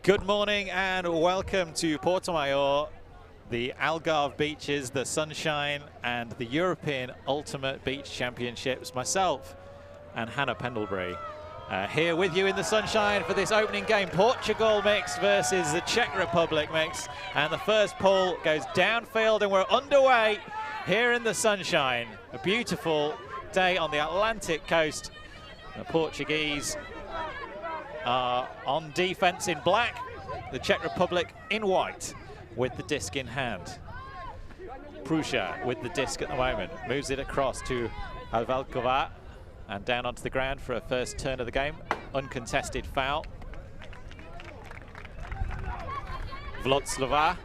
Good morning and welcome to Portimao, the Algarve beaches, the sunshine and the European Ultimate Beach Championships. Myself and Hannah Pendlebury here with you in the sunshine for this opening game. Portugal mix versus the Czech Republic mix, and the first pull goes downfield and we're underway here in the sunshine. A beautiful day on the Atlantic coast. The Portuguese are on defense in black, the Czech Republic in white with the disc in hand. Prusha with the disc at the moment, moves it across to Alvalkova and down onto the ground for a first turn of the game. Uncontested foul. Vlotslava.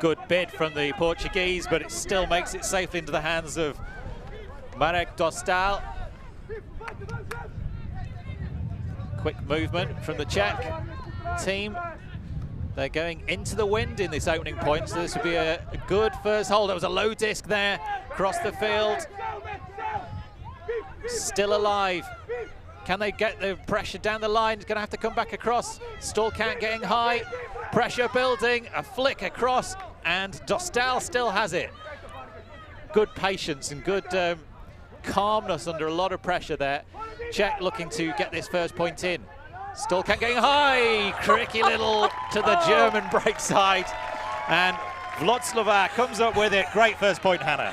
Good bid from the Portuguese, but it still makes it safely into the hands of Marek Dostal. Quick movement from the Czech team. They're going into the wind in this opening point, so this would be a good first hold. There was a low disc there, across the field. Still alive. Can they get the pressure down the line? It's going to have to come back across. Stolkant getting high. Pressure building, a flick across, and Dostal still has it. Good patience and good calmness under a lot of pressure there. Czech looking to get this first point in. Stolkant getting high, tricky little to the German break side, and Vlotslava comes up with it. Great first point, Hannah.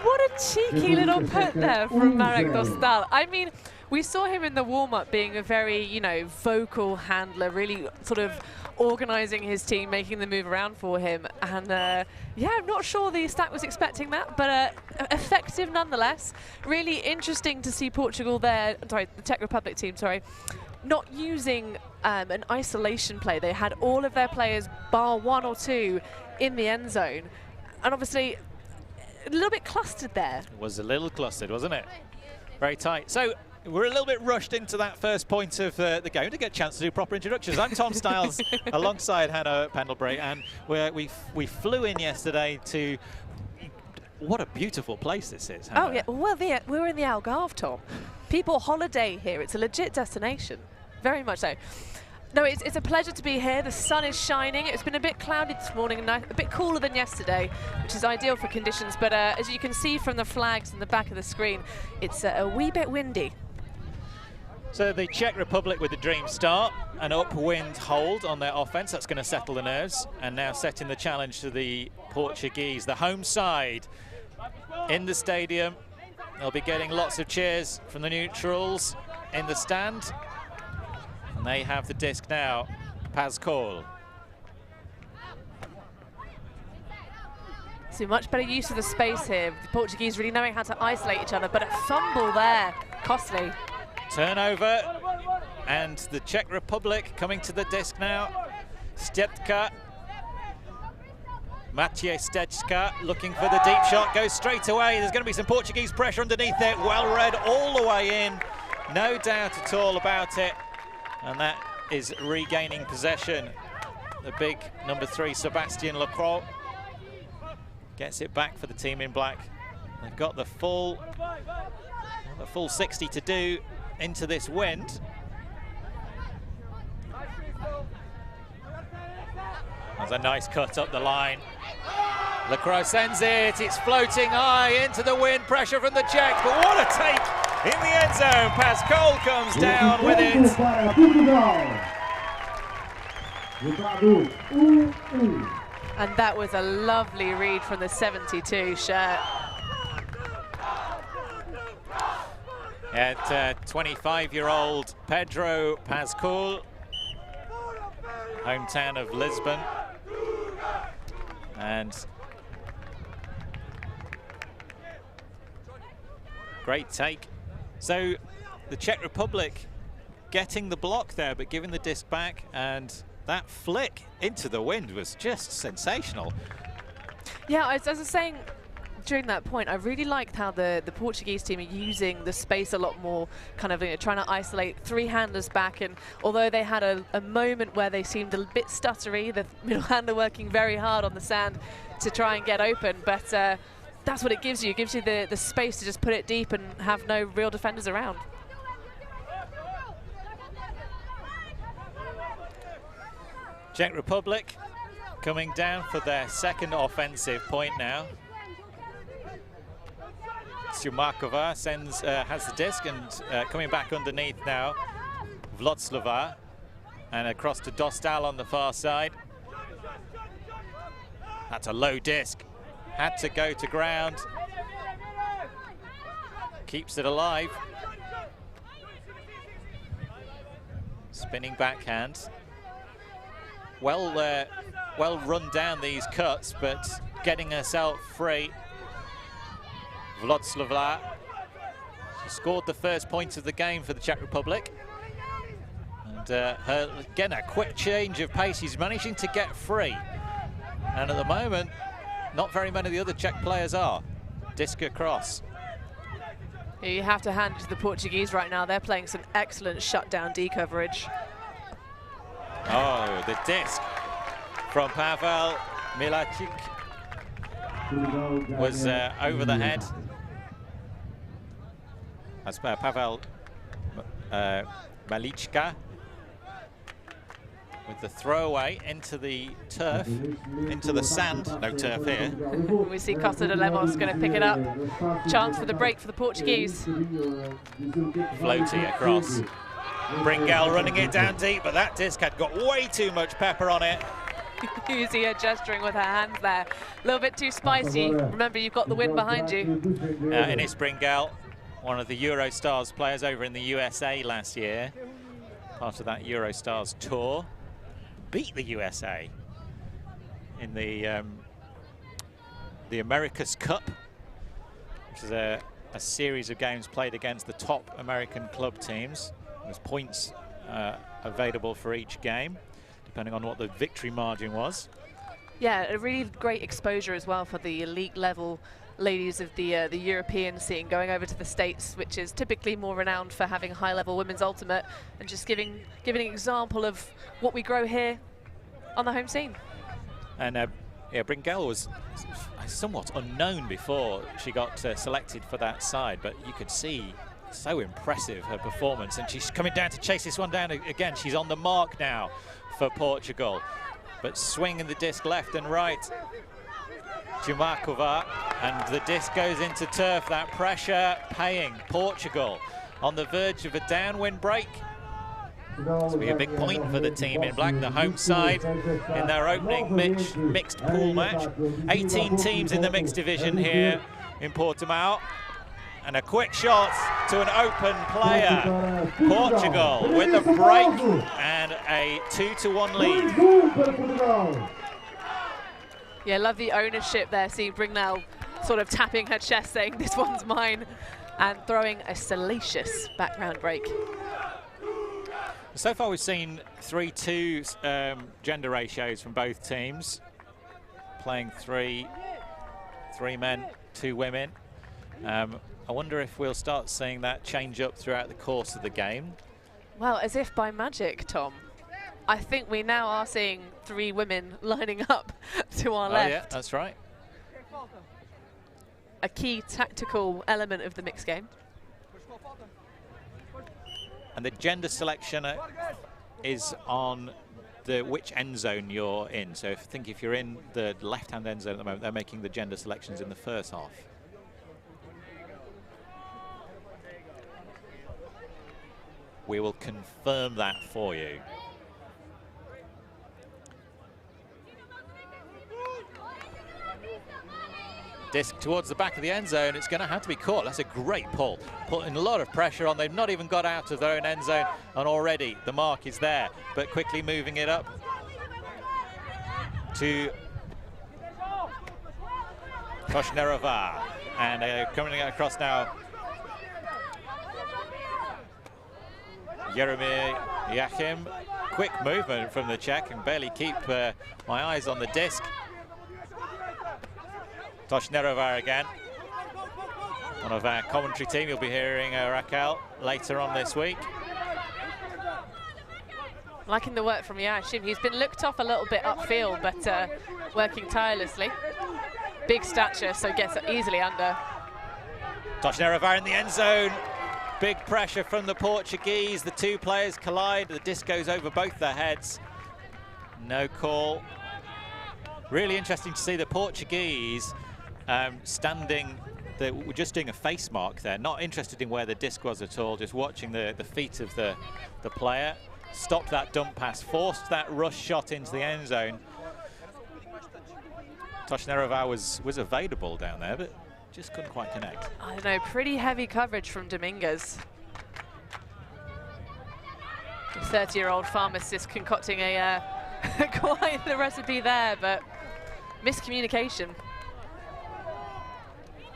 What a cheeky little put there from Marek Dostal. I mean, we saw him in the warm-up being a very, you know, vocal handler, really sort of organising his team, making the move around for him. And yeah, I'm not sure the stat was expecting that, but effective nonetheless. Really interesting to see Portugal there, sorry, the Czech Republic team, sorry, not using an isolation play. They had all of their players, bar one or two, in the end zone. And obviously, a little bit clustered there. It was a little clustered, wasn't it? Very tight. So we're a little bit rushed into that first point of the game to get a chance to do proper introductions. I'm Tom Stiles alongside Hannah Pendlebury, and we flew in yesterday to, what a beautiful place this is, Hannah. Oh yeah, well we're in the Algarve, Tom. People holiday here, it's a legit destination, very much so. No, it's a pleasure to be here. The sun is shining. It's been a bit cloudy this morning and a bit cooler than yesterday, which is ideal for conditions. But as you can see from the flags in the back of the screen, it's a wee bit windy. So the Czech Republic with the dream start, an upwind hold on their offense. That's going to settle the nerves. And now setting the challenge to the Portuguese, the home side in the stadium. They'll be getting lots of cheers from the neutrals in the stand. And they have the disc now, Pascal. So much better use of the space here. The Portuguese really knowing how to isolate each other, but a fumble there, costly. Turnover, and the Czech Republic coming to the disc now. Stetka. Maciej Stečka looking for the deep shot, goes straight away. There's going to be some Portuguese pressure underneath it. Well read all the way in. No doubt at all about it. And that is regaining possession. The big number 3, Sebastian Lacroix, gets it back for the team in black. They've got the full 60 to do into this wind. That's a nice cut up the line. Lacroix sends it, it's floating high into the wind, pressure from the Czechs, but what a take in the end zone. Pascal comes down with it. And that was a lovely read from the 72 shirt. At 25-year-old Pedro Pascal, hometown of Lisbon. And great take. So the Czech Republic getting the block there, but giving the disc back, and that flick into the wind was just sensational. Yeah, as I was saying, during that point, I really liked how the Portuguese team are using the space a lot more, kind of trying to isolate three handlers back. And although they had a moment where they seemed a bit stuttery, the middle handler working very hard on the sand to try and get open, but that's what it gives you. It gives you the space to just put it deep and have no real defenders around. Czech Republic coming down for their second offensive point now. Sumarkova has the disc and coming back underneath now, Vlodslava, and across to Dostal on the far side. That's a low disc, had to go to ground. Keeps it alive. Spinning backhand. Well run down these cuts, but getting herself free. Vlodslava. She scored the first point of the game for the Czech Republic. And again, a quick change of pace. She's managing to get free. And at the moment, not very many of the other Czech players are. Disc across. You have to hand it to the Portuguese right now. They're playing some excellent shutdown D coverage. Oh, the disc from Pavel Milacic was over the head. That's Pavel Malichka with the throwaway into the turf, into the sand. No turf here. We see Costa de Lemos going to pick it up. Chance for the break for the Portuguese. Floaty across. Bringel running it down deep, but that disc had got way too much pepper on it. You see her gesturing with her hands there. A little bit too spicy. Remember, you've got the wind behind you. Ines Bringel, one of the Eurostars players over in the USA last year, part of that Eurostars tour, beat the USA in the America's Cup, which is a series of games played against the top American club teams. There's points available for each game, depending on what the victory margin was. Yeah, a really great exposure as well for the elite level ladies of the European scene, going over to the States, which is typically more renowned for having high-level women's ultimate, and just giving an example of what we grow here on the home scene. And yeah, Bringel was somewhat unknown before she got selected for that side, but you could see so impressive her performance, and she's coming down to chase this one down again. She's on the mark now for Portugal, but swinging the disc left and right. Sumarkova, and the disc goes into turf. That pressure paying. Portugal on the verge of a downwind break. This will be a big point for the team in black, the home side, in their opening mixed pool match. 18 teams in the mixed division here in Portimao. And a quick shot to an open player. Portugal with a break and a 2-1 lead. Yeah, love the ownership there, seeing Bringel sort of tapping her chest saying, this one's mine, and throwing a salacious background break. So far we've seen 3-2 gender ratios from both teams, playing three men, 2 women. I wonder if we'll start seeing that change up throughout the course of the game. Well, as if by magic, Tom. I think we now are seeing 3 women lining up to our left. Yeah, that's right. A key tactical element of the mixed game. And the gender selection is on which end zone you're in. So if you're in the left-hand end zone at the moment, they're making the gender selections in the first half. We will confirm that for you. Disc towards the back of the end zone. It's going to have to be caught. That's a great pull. Putting a lot of pressure on. They've not even got out of their own end zone, and already the mark is there. But quickly moving it up to Koshnerova. And coming across now, Jeremy Yachim. Quick movement from the Czech, and barely keep my eyes on the disc. Toshnerova again. One of our commentary team. You'll be hearing Raquel later on this week. Liking the work from Yashim. He's been looked off a little bit upfield, but working tirelessly. Big stature, so gets easily under. Toshnerova in the end zone. Big pressure from the Portuguese. The two players collide. The disc goes over both their heads. No call. Really interesting to see the Portuguese standing. They were just doing a face mark there, not interested in where the disc was at all, just watching the feet of the player. Stopped that dump pass, forced that rush shot into the end zone. Toshnerova was available down there, but just couldn't quite connect. I don't know, pretty heavy coverage from Dominguez. 30-year-old pharmacist concocting a quite the recipe there, but miscommunication.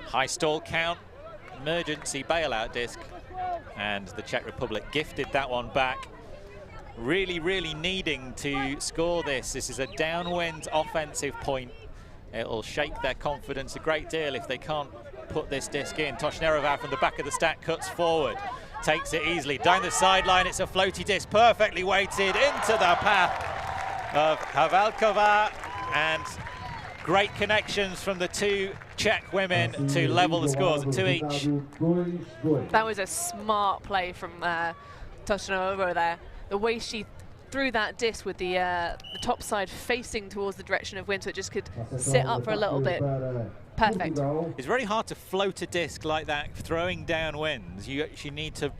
High stall count, emergency bailout disc, and the Czech Republic gifted that one back. Really, really needing to score this. This is a downwind offensive point. It'll shake their confidence a great deal if they can't put this disc in. Toshnerova from the back of the stack cuts forward, takes it easily down the sideline. It's a floaty disc, perfectly weighted into the path of Havelková, and great connections from the two Czech women to level the scores at 2 each. That was a smart play from Toshnerova there. The way she threw that disc with the top side facing towards the direction of wind, so it just could sit up for a little bit. Perfect. It's very hard to float a disc like that, throwing down winds. You actually need to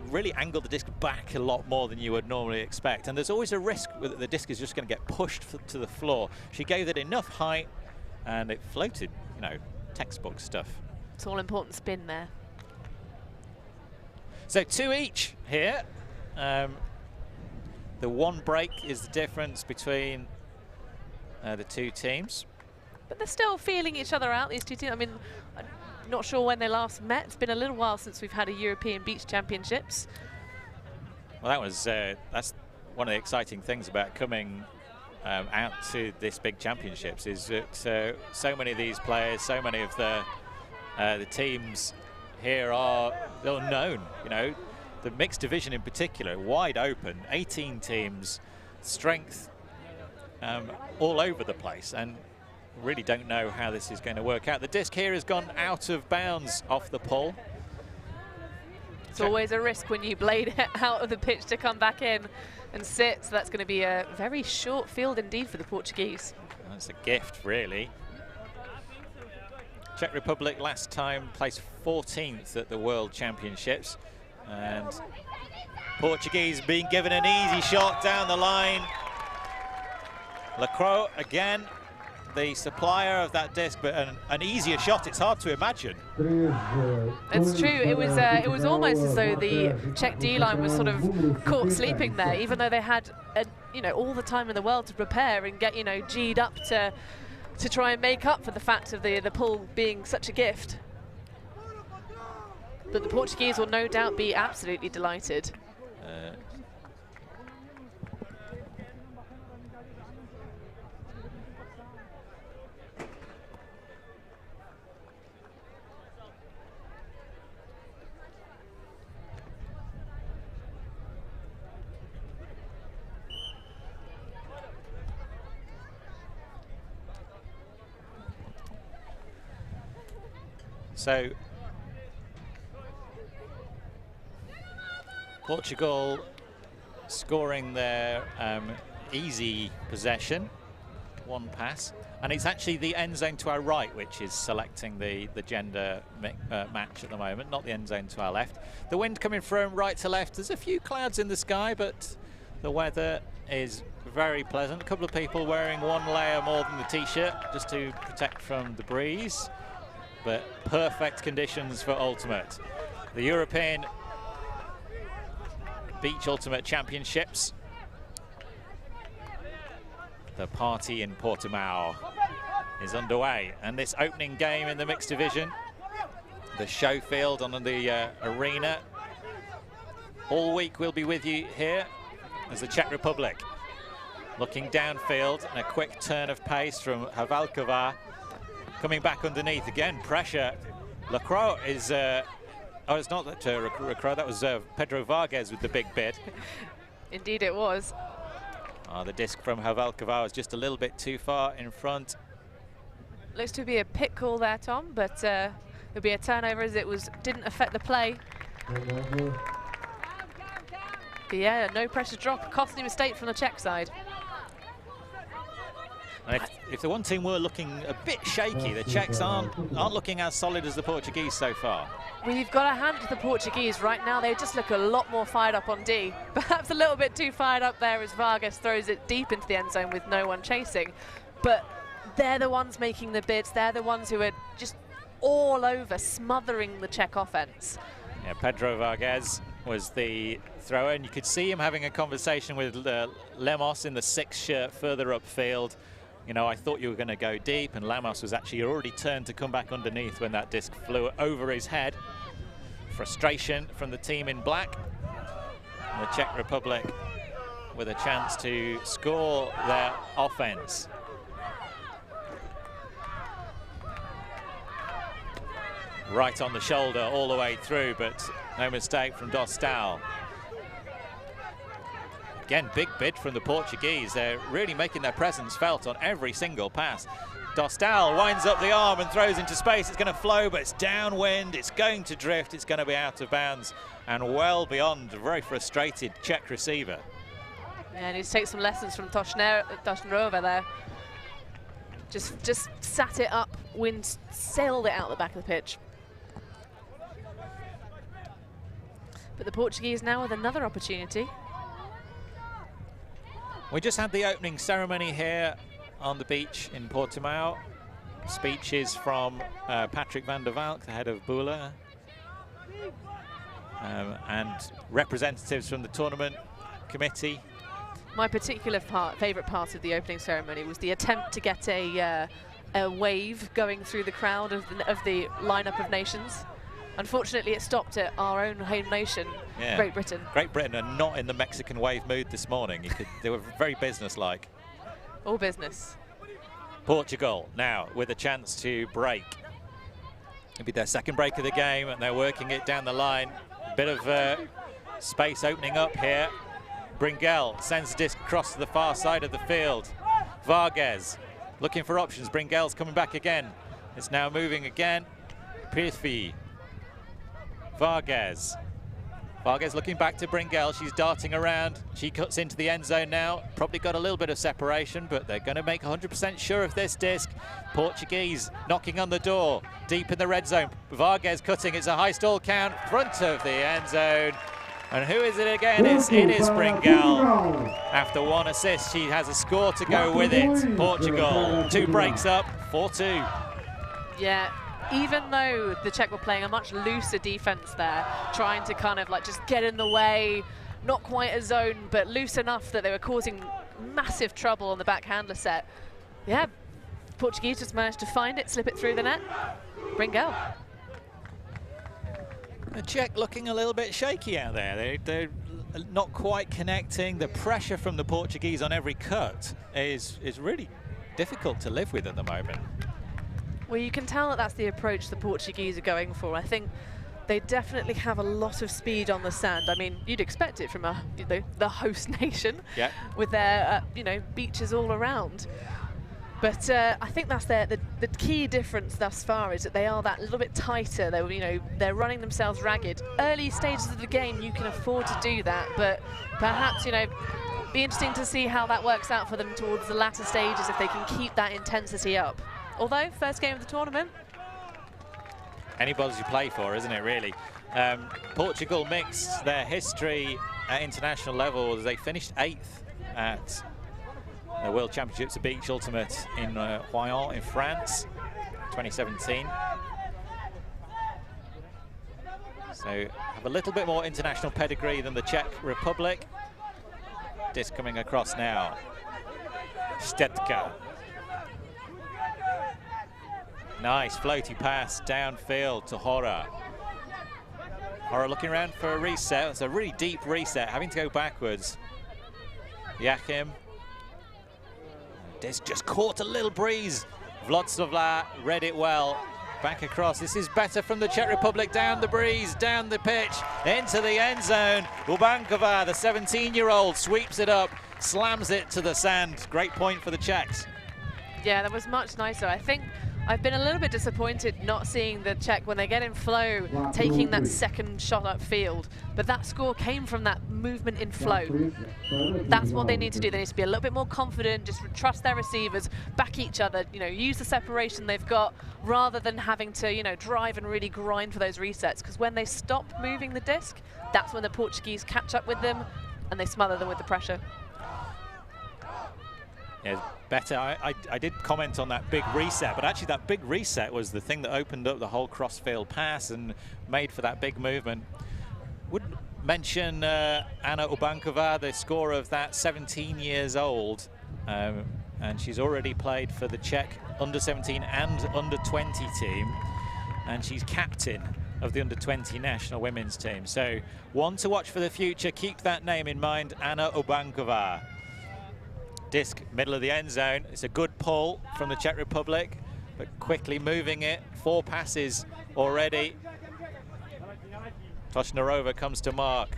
really angle the disc back a lot more than you would normally expect. And there's always a risk that the disc is just going to get pushed to the floor. She gave it enough height and it floated, you know, textbook stuff. It's all important spin there. So 2 each here. The one break is the difference between the two teams. But they're still feeling each other out, these two teams. I mean, I'm not sure when they last met. It's been a little while since we've had a European Beach Championships. Well, that's one of the exciting things about coming out to this big championships, is that so many of these players, so many of the teams here are known, you know. The mixed division in particular, wide open, 18 teams, strength all over the place, and really don't know how this is going to work out. The disc here has gone out of bounds off the pole. It's always a risk when you blade it out of the pitch to come back in and sit, so that's going to be a very short field indeed for the Portuguese. That's a gift, really. Czech Republic last time placed 14th at the World Championships. And Portuguese being given an easy shot down the line. Lacroix again, the supplier of that disc, but an easier shot, it's hard to imagine. It's true, it was almost as though the Czech D-line was sort of caught sleeping there, even though they had you know, all the time in the world to prepare and get, you know, G'd up to try and make up for the fact of the pull being such a gift. But the Portuguese will no doubt be absolutely delighted. So Portugal scoring their easy possession, one pass, and it's actually the end zone to our right which is selecting the gender match at the moment, not the end zone to our left. The wind coming from right to left. There's a few clouds in the sky, but the weather is very pleasant. A couple of people wearing one layer more than the t-shirt just to protect from the breeze, but perfect conditions for ultimate. The European Beach Ultimate Championships. The party in Portimao is underway, and this opening game in the mixed division, the show field on the arena. All week we'll be with you here as the Czech Republic looking downfield, and a quick turn of pace from Havelková coming back underneath again. Pressure. Lacroix is, oh, it's not that Lacroix, that was Pedro Vargas with the big bid. Indeed it was. Oh, the disc from Havelkova was just a little bit too far in front. Looks to be a pit call there, Tom, but it'll be a turnover as it didn't affect the play. But yeah, no pressure drop, costly mistake from the Czech side. And if the one team were looking a bit shaky, the Czechs aren't looking as solid as the Portuguese so far. Well, you've got to hand it to the Portuguese right now. They just look a lot more fired up on D. Perhaps a little bit too fired up there as Vargas throws it deep into the end zone with no one chasing. But they're the ones making the bids. They're the ones who are just all over, smothering the Czech offense. Yeah, Pedro Vargas was the thrower, and you could see him having a conversation with Lemos in the 6th shirt further upfield. You know, I thought you were going to go deep, and Lemos was actually already turned to come back underneath when that disc flew over his head. Frustration from the team in black. And the Czech Republic with a chance to score their offense. Right on the shoulder all the way through, but no mistake from Dostal. Again, big bid from the Portuguese. They're really making their presence felt on every single pass. Dostal winds up the arm and throws into space. It's going to flow, but it's downwind. It's going to drift. It's going to be out of bounds and well beyond a very frustrated Czech receiver. Yeah, and he's taken some lessons from Toshnarova there. Just sat it up, wind sailed it out the back of the pitch. But the Portuguese now with another opportunity. We just had the opening ceremony here on the beach in Portimao. Speeches from Patrick van der Valk, the head of BULA, and representatives from the tournament committee. My particular favourite part of the opening ceremony was the attempt to get a wave going through the crowd of the lineup of nations. Unfortunately, it stopped at our own home nation, yeah. Great Britain. Great Britain are not in the Mexican wave mood this morning. They were very businesslike. All business. Portugal now with a chance to break. It'll be their second break of the game, and they're working it down the line. A bit of space opening up here. Bringel sends the disc across to the far side of the field. Vargas looking for options. Bringel's coming back again. It's now moving again. Pirfi. Vargas looking back to Bringel. She's darting around. She cuts into the end zone now. Probably got a little bit of separation, but they're going to make 100% sure of this disc. Portuguese knocking on the door, deep in the red zone. Vargas cutting. It's a high stall count, front of the end zone. And who is it again? It is Bringel. After one assist, she has a score to go with it. Portugal, 2 breaks up, 4-2. Yeah. Even though the Czech were playing a much looser defense there, trying to kind of like just get in the way, not quite a zone, but loose enough that they were causing massive trouble on the backhander set. Yeah, Portuguese just managed to find it, slip it through the net. Bringel. The Czech looking a little bit shaky out there. They're not quite connecting. The pressure from the Portuguese on every cut is really difficult to live with at the moment. Well, you can tell that that's the approach the Portuguese are going for. I think they definitely have a lot of speed on the sand. I mean, you'd expect it from the host nation, yeah, with their beaches all around. But I think that's the key difference thus far is that they are that little bit tighter. They're running themselves ragged. Early stages of the game, you can afford to do that, but perhaps be interesting to see how that works out for them towards the latter stages if they can keep that intensity up. Although, first game of the tournament. Anybody's you play for, isn't it, really? Portugal mixed their history at international level as they finished 8th at the World Championships of Beach Ultimate in Royan in France, 2017. So have a little bit more international pedigree than the Czech Republic. Disc coming across now. Stetka. Nice floaty pass downfield to Hora. Hora looking around for a reset. It's a really deep reset, having to go backwards. Joachim. Disc just caught a little breeze. Vlodslava read it well. Back across. This is better from the Czech Republic. Down the breeze, down the pitch, into the end zone. Ubankova, the 17-year-old, sweeps it up, slams it to the sand. Great point for the Czechs. Yeah, that was much nicer. I think I've been a little bit disappointed not seeing the Czech, when they get in flow, taking that second shot upfield. But that score came from that movement in flow. That's what they need to do. They need to be a little bit more confident, just trust their receivers, back each other, you know, use the separation they've got, rather than having to, you know, drive and really grind for those resets. Because when they stop moving the disc, that's when the Portuguese catch up with them and they smother them with the pressure. Yeah, better. I did comment on that big reset, but actually that big reset was the thing that opened up the whole cross-field pass and made for that big movement. Would mention Anna Ubankova, the scorer of that, 17 years old, and she's already played for the Czech under-17 and under-20 team, and she's captain of the under-20 national women's team. So one to watch for the future. Keep that name in mind, Anna Ubankova. Disc middle of the end zone. It's a good pull from the Czech Republic, but quickly moving it. 4 passes already. Toshnarova comes to mark.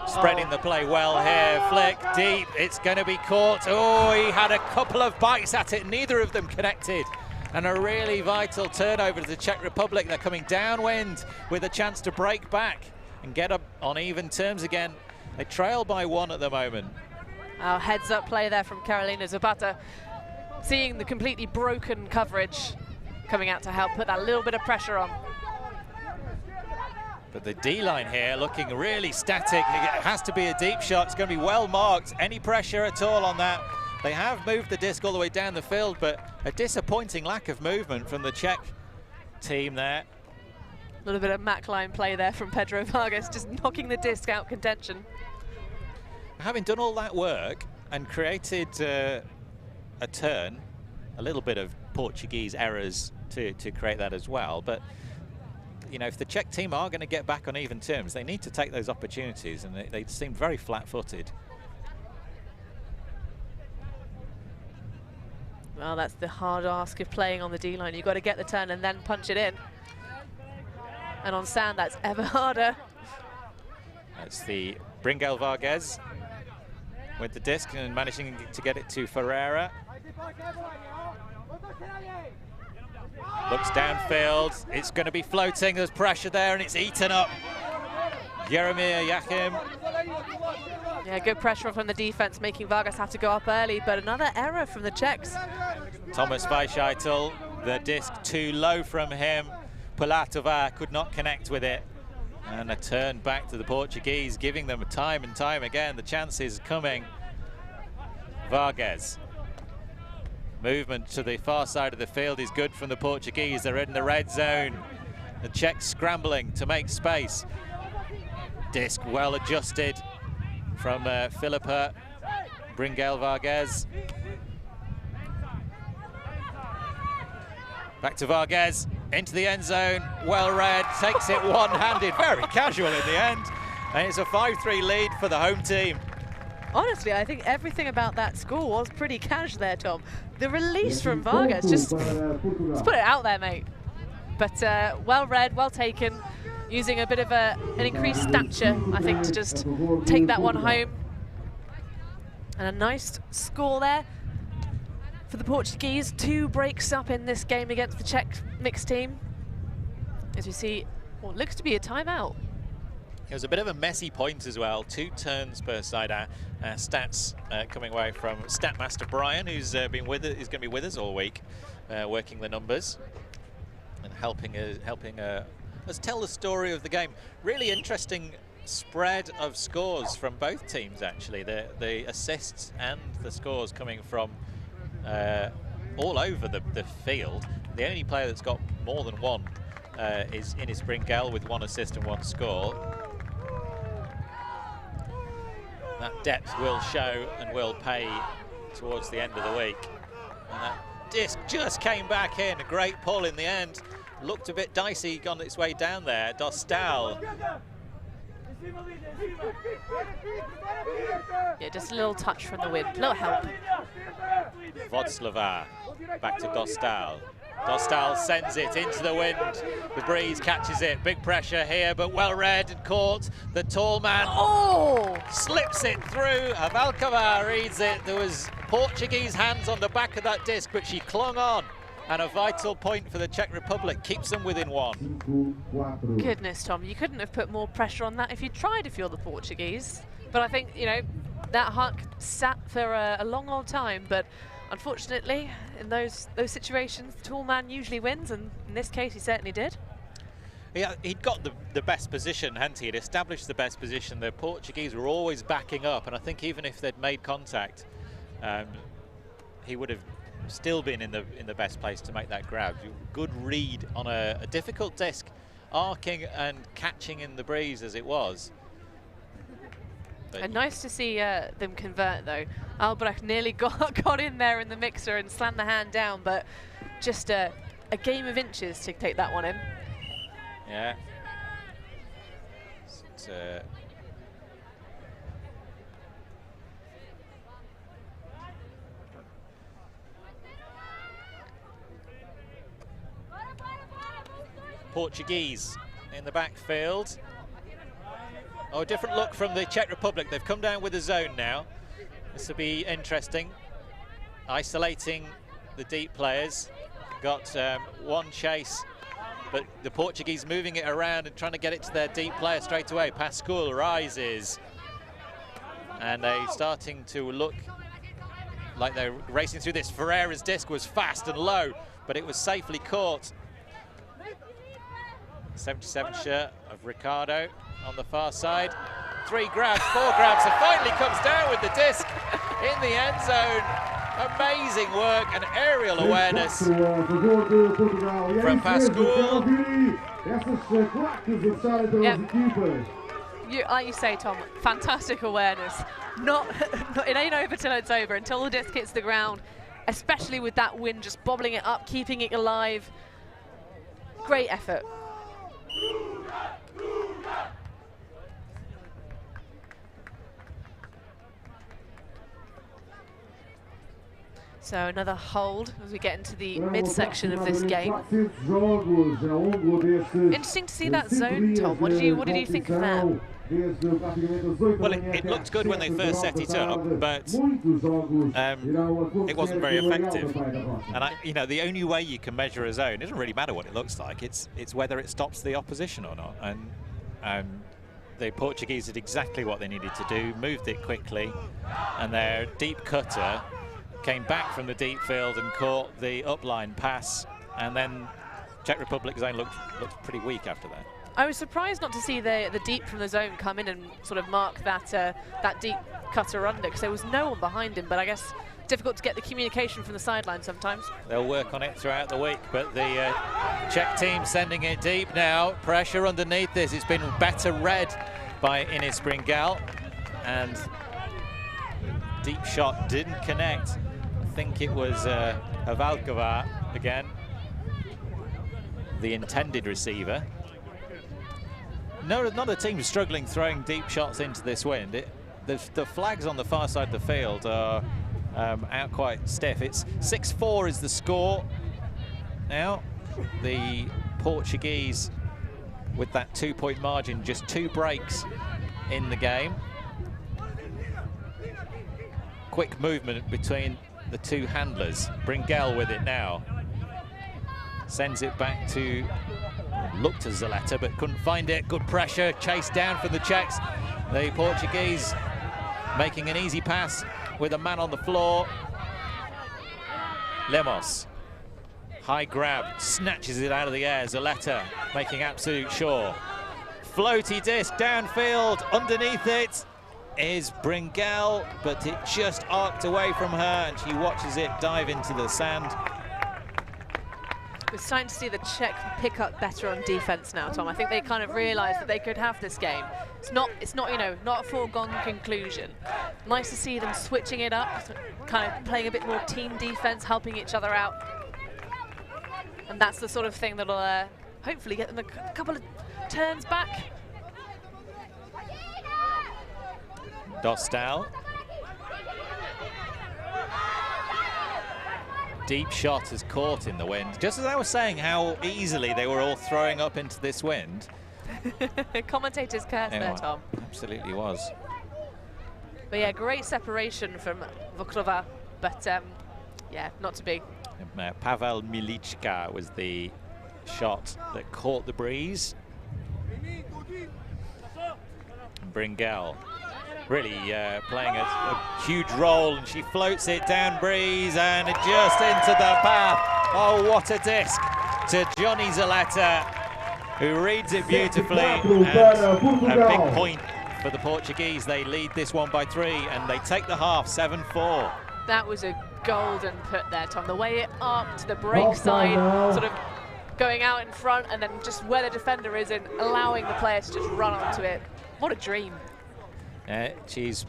Spreading the play well here. Flick deep. It's going to be caught. Oh, he had a couple of bites at it. Neither of them connected. And a really vital turnover to the Czech Republic. They're coming downwind with a chance to break back and get up on even terms again. They trail by 1 at the moment. Our heads-up play there from Karolina Zapata, seeing the completely broken coverage coming out to help put that little bit of pressure on. But the D-line here looking really static. It has to be a deep shot. It's going to be well marked. Any pressure at all on that? They have moved the disc all the way down the field, but a disappointing lack of movement from the Czech team there. A little bit of Mac line play there from Pedro Vargas, just knocking the disc out contention. Having done all that work and created a turn, a little bit of Portuguese errors to create that as well, but you know, if the Czech team are going to get back on even terms, they need to take those opportunities, and they seem very flat-footed. Well, that's the hard ask of playing on the D-line. You've got to get the turn and then punch it in. And on sand, that's ever harder. That's the Bringel Vargas with the disc and managing to get it to Ferreira. Looks downfield. It's going to be floating. There's pressure there, and it's eaten up. Jeremia Yachim. Yeah, good pressure from the defense, making Vargas have to go up early, but another error from the Czechs. Thomas Weicheitel, the disc too low from him. Pulatova could not connect with it. And a turn back to the Portuguese, giving them time and time again. The chances coming. Vargas. Movement to the far side of the field is good from the Portuguese. They're in the red zone. The Czechs scrambling to make space. Disc well adjusted from Filipa Bringel Vargas. Back to Vargas, into the end zone, well read, takes it one-handed, very casual in the end, and it's a 5-3 lead for the home team. Honestly, I think everything about that score was pretty cash there, Tom. The release from Vargas, just put it out there, mate. But well read, well taken, using a bit of an increased stature, I think, to just take that one home. And a nice score there for the Portuguese. 2 breaks up in this game against the Czech mixed team. As we see, what looks to be a timeout. It was a bit of a messy point as well. 2 turns per side. Stats coming away from Statmaster Brian, who's been with us, is going to be with us all week, working the numbers and helping us tell the story of the game. Really interesting spread of scores from both teams, actually. The assists and the scores coming from all over the field. The only player that's got more than one is Ines Bringel with 1 assist and 1 score. That depth will show and will pay towards the end of the week. And that disc just came back in. A great pull in the end. Looked a bit dicey, gone its way down there. Dostal. Yeah, just a little touch from the wind, a little help. Vodslava back to Dostal. Dostal sends it into the wind. The breeze catches it. Big pressure here, but well read and caught. The tall man slips it through. Avalkova reads it. There was Portuguese hands on the back of that disc, but she clung on. And a vital point for the Czech Republic, keeps them within one. Goodness, Tom, you couldn't have put more pressure on that if you tried, if you're the Portuguese. But I think, you know, that huck sat for a long old time, but unfortunately, in those situations, the tall man usually wins, and in this case, he certainly did. Yeah, he'd got the best position, hadn't he? He'd established the best position. The Portuguese were always backing up, and I think even if they'd made contact, he would have still been in the best place to make that grab. Good read on a difficult disc, arcing and catching in the breeze as it was. And nice to see them convert, though. Albrecht nearly got in there in the mixer and slammed the hand down, but just a game of inches to take that one in. Yeah. Portuguese in the backfield. Oh, a different look from the Czech Republic. They've come down with a zone now. This will be interesting. Isolating the deep players. Got one chase, but the Portuguese moving it around and trying to get it to their deep player straight away. Pascual rises. And they're starting to look like they're racing through this. Ferreira's disc was fast and low, but it was safely caught. 77 shirt of Ricardo on the far side. 3 grabs, 4 grabs, and finally comes down with the disc in the end zone. Amazing work and aerial awareness from Pascual. Yep. Like you say, Tom, fantastic awareness. It ain't over till it's over, until the disc hits the ground, especially with that wind just bobbling it up, keeping it alive. Great effort. So another hold as we get into the midsection of this game. Interesting to see that zone, Tom. What did you think of that? Well, it looked good when they first set it up, but it wasn't very effective. And you know, the only way you can measure a zone, it doesn't really matter what it looks like. It's whether it stops the opposition or not. And the Portuguese did exactly what they needed to do, moved it quickly, and their deep cutter came back from the deep field and caught the upline pass, and then Czech Republic zone looked pretty weak after that. I was surprised not to see the deep from the zone come in and sort of mark that deep cutter under, because there was no one behind him, but I guess difficult to get the communication from the sideline sometimes. They'll work on it throughout the week, but the Czech team sending it deep now. Pressure underneath this. It's been better read by Ines Bringal, and deep shot didn't connect. I think it was Avalkova again, the intended receiver. No, another team struggling throwing deep shots into this wind. The flags on the far side of the field are out quite stiff. It's 6-4 is the score now. The Portuguese with that 2-point margin, just 2 breaks in the game. Quick movement between the 2 handlers. Bringal with it now. Sends it back to, looked to Zaleta, but couldn't find it. Good pressure, chased down from the Czechs. The Portuguese making an easy pass with a man on the floor. Lemos, high grab, snatches it out of the air. Zaleta making absolute sure. Floaty disc downfield, underneath it is Bringal, but it just arced away from her and she watches it dive into the sand. We're starting to see the Czech pick up better on defense now, Tom. I think they kind of realized that they could have this game. It's not, you know, not a foregone conclusion. Nice to see them switching it up, kind of playing a bit more team defense, helping each other out. And that's the sort of thing that'll hopefully get them a couple of turns back. Dostal. deep shot is caught in the wind. Just as I was saying how easily they were all throwing up into this wind. Commentator's curse there, Tom. Absolutely was. But yeah, great separation from Vokrova, but yeah, not to be. Pavel Milichka was the shot that caught the breeze. Bringel really playing a huge role, and she floats it down breeze and just into the path. Oh, what a disc to Johnny Zaletta, who reads it beautifully, and a big point for the Portuguese. They lead this one by 3 and they take the half 7-4. That was a golden put there, Tom. The way it arced to the break side, sort of going out in front, and then just where the defender is and allowing the player to just run onto it. What a dream. She's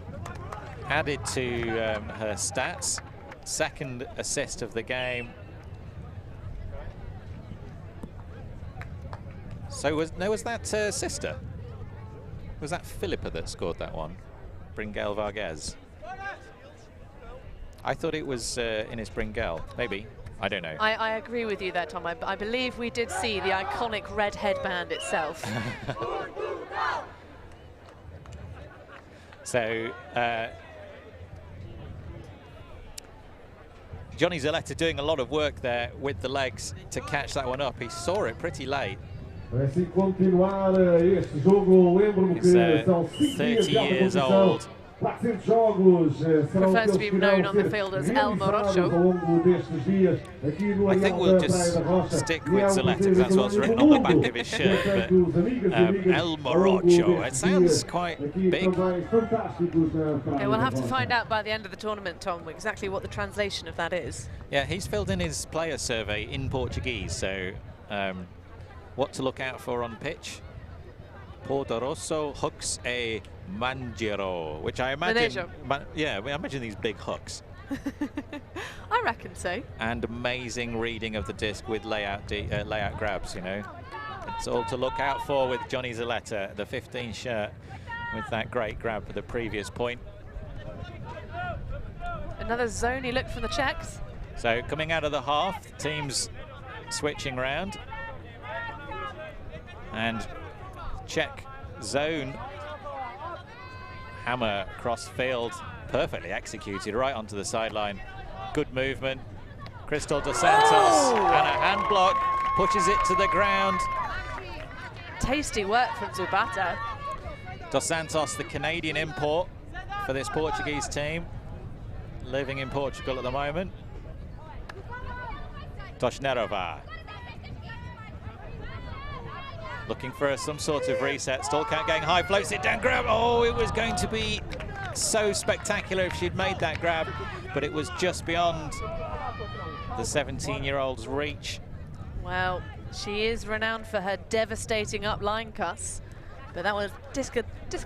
added to her stats. Second assist of the game. So was that sister? Was that Philippa that scored that one? Bringel Vargas. I thought it was Ines Bringel. Maybe. I don't know. I agree with you there, Tom. I believe we did see the iconic red headband itself. So, Johnny Zaletta doing a lot of work there with the legs to catch that one up. He saw it pretty late. He's 30 years old. Prefers to be known on the field as El Morocho. I think we'll just stick with Zaletta because that's what's written on the back of his shirt. But El Morocho, it sounds quite big. Yeah, we'll have to find out by the end of the tournament, Tom, exactly what the translation of that is. Yeah, he's filled in his player survey in Portuguese, so what to look out for on pitch. Poderoso hooks a Manjero, which I imagine, I imagine these big hooks. I reckon so. And amazing reading of the disc with layout grabs, you know. It's all to look out for with Johnny Zaletta, the 15 shirt, with that great grab for the previous point. Another zony look from the Czechs. So coming out of the half, the team's switching round. And Czech zone hammer cross field, perfectly executed right onto the sideline. Good movement. Crystal Dos Santos and a hand block pushes it to the ground. Tasty work from Zubata. Dos Santos, the Canadian import for this Portuguese team, living in Portugal at the moment. Toshnerova looking for some sort of reset. Stallcat going high, floats it down, grab. Oh, it was going to be so spectacular if she'd made that grab, but it was just beyond the 17-year-old's reach. Well, she is renowned for her devastating up-line cuts, but that was disc a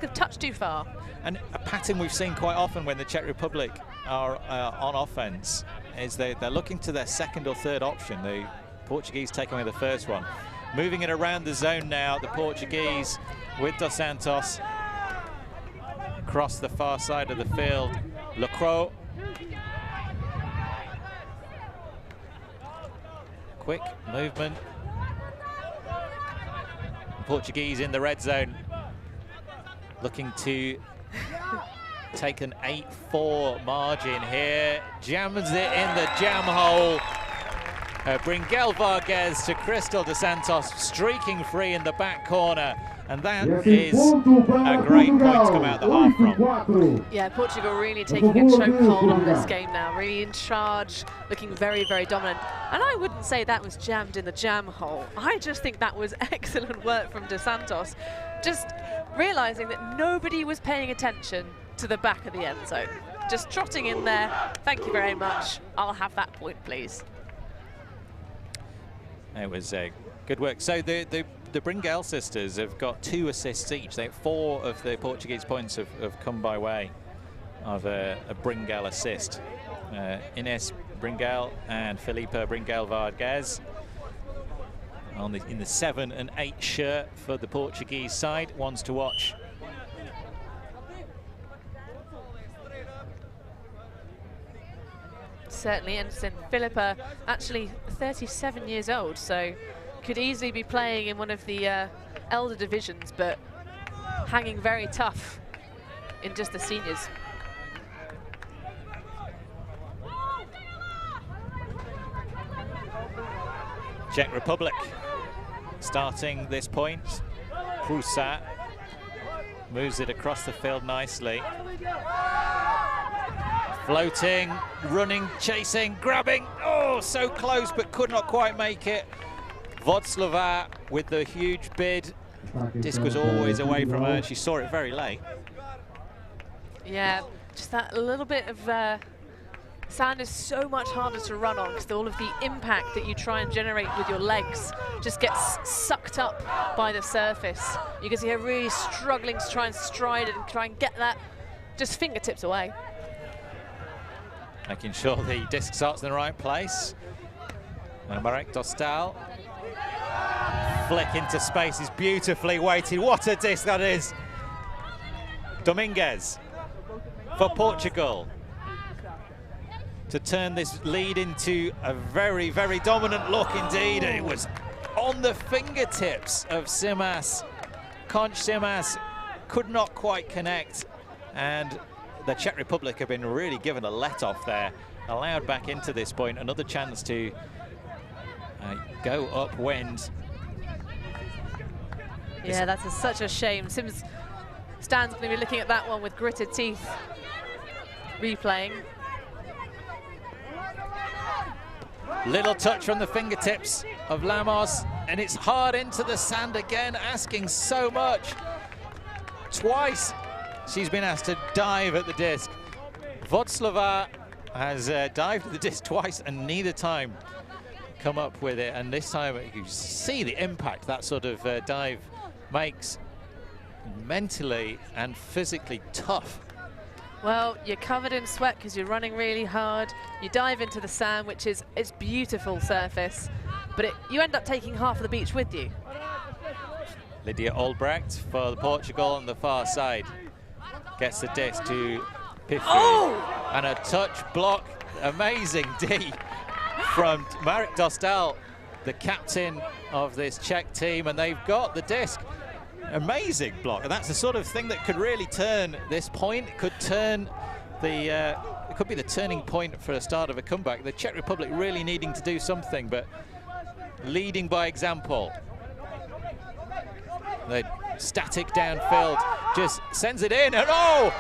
touch too far. And a pattern we've seen quite often when the Czech Republic are on offense is they're looking to their second or third option. The Portuguese taking away the first one. Moving it around the zone now, the Portuguese with Dos Santos across the far side of the field. Lacroix. Quick movement. Portuguese in the red zone, looking to take an 8-4 margin here. Jams it in the jam hole. Bringel Vargas to Crystal Dos Santos, streaking free in the back corner, and that is a great point to come out the half from. Yeah, Portugal really taking a chokehold on this game now, really in charge, looking very, very dominant. And I wouldn't say that was jammed in the jam hole. I just think that was excellent work from Dos Santos, just realizing that nobody was paying attention to the back of the end zone. Just trotting in there, thank you very much, I'll have that point, please. It was good work. So the Bringel sisters have got 2 assists each. 4 of the Portuguese points have come by way of a Bringel assist. Ines Bringel and Filipa Bringel Vargas in the 7 and 8 shirt for the Portuguese side. Ones to watch. certainly. And Filipa, actually 37 years old, so could easily be playing in one of the elder divisions, but hanging very tough in just the seniors. Czech Republic starting this point. Prusat moves it across the field nicely. Floating, running, chasing, grabbing. Oh, so close, but could not quite make it. Vodslova with the huge bid. Disc was always away from her. She saw it very late. Yeah, just that little bit of sand is so much harder to run on because all of the impact that you try and generate with your legs just gets sucked up by the surface. You can see her really struggling to try and stride it and try and get that just fingertips away. Making sure the disc starts in the right place. And Marek Dostal. Flick into space is beautifully weighted. What a disc that is. Dominguez for Portugal to turn this lead into a very, very dominant look indeed. It was on the fingertips of Simas. Conch Simas could not quite connect, and the Czech Republic have been really given a let-off there, allowed back into this point. Another chance to go upwind. Yeah, that's such a shame. Stan's going to be looking at that one with gritted teeth, replaying. Little touch from the fingertips of Lamos, and it's hard into the sand again, asking so much. Twice she's been asked to dive at the disc. Vodslova has dived at the disc twice and neither time come up with it, and this time you see the impact that sort of dive makes. Mentally and physically tough. Well, you're covered in sweat because you're running really hard. You dive into the sand, which is it's beautiful surface, but you end up taking half of the beach with you. Lydia Albrecht for Portugal on the far side gets the disc to Piffy. Oh! And a touch block, amazing D from Marek Dostal, the captain of this Czech team, and they've got the disc. Amazing block, and that's the sort of thing that could really turn this point. It could turn the, it could be the turning point for the start of a comeback. The Czech Republic really needing to do something, but leading by example. The static downfield just sends it in, and oh!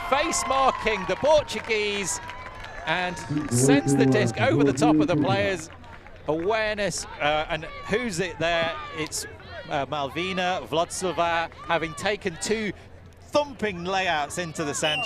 Face marking the Portuguese and sends the disc over the top of the players. Awareness, and who's it there? It's Malvina Vlodslova, having taken two thumping layouts into the sand.